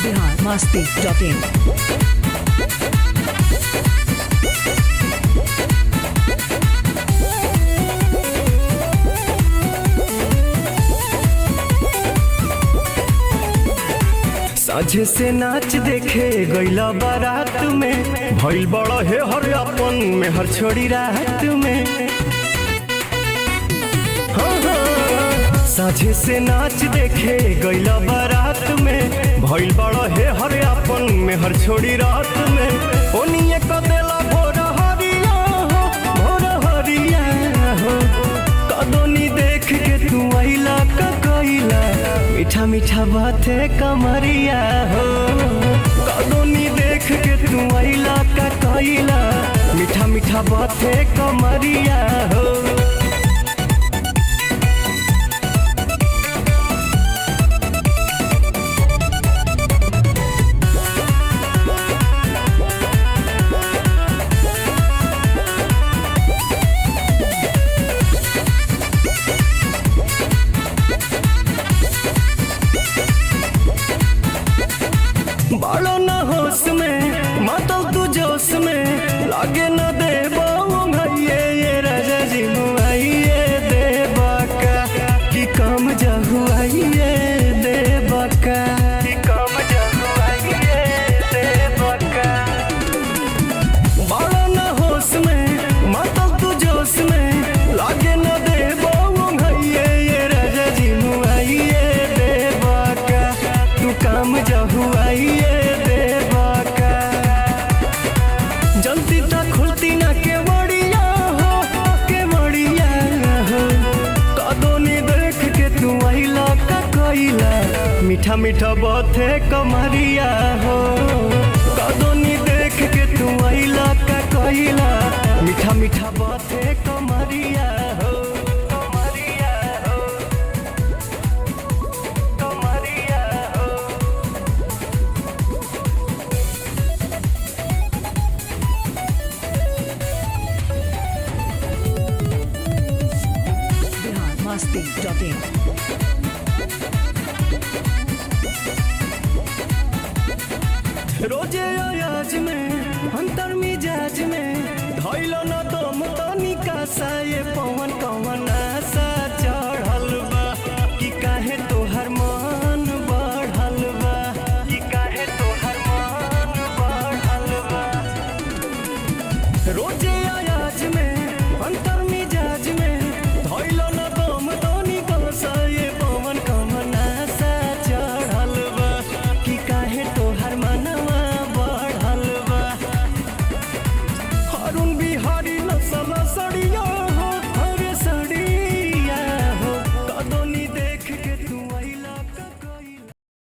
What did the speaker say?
biharmasti.in। साझे से नाच देखे गईला बारात में, भइल बड़ा है हर अपन में हर छोड़ी रात में। हाँ हाँ। साझे से नाच देखे गईला बारात में, भइल बड़ा है हर अपन में हर छोड़ी रात में। ओनिए कदेला भोर हरिया हो, भोर हरिया हो। कदोनी देख के तू आइला का कइला, मीठा मीठा बाते कमरिया हो। कदोनी देख के तू आइला का कइला, मीठा मीठा बाते कमरिया हो। बालो न होश में मातल तू जोश में, लागे न दे भैये ये राजा जी मुआइए दे बाका कि कम जहुआइए दे बाका कि कम जहुआइए दे बाका। बालो न होश में मातल तू जोश में, लागे न दे भैये ये राजा जी मुआइए दे बाका तू कम जहुआइए। जल्दी तक खुलती ना के बड़िया हो, के बड़िया हो। कदोनी देख के तू आइला का कइला, मीठा मीठा बाते कमरिया हो। कदोनी देख के तू आइला का कइला, मीठा मीठा बाते कमरिया हो। कमरिया हो, कमरिया हो। biharmasti.in। रोजे अयाज में अंतर मिजाज में, धैलो न दम तनिका सा ये पवन कवना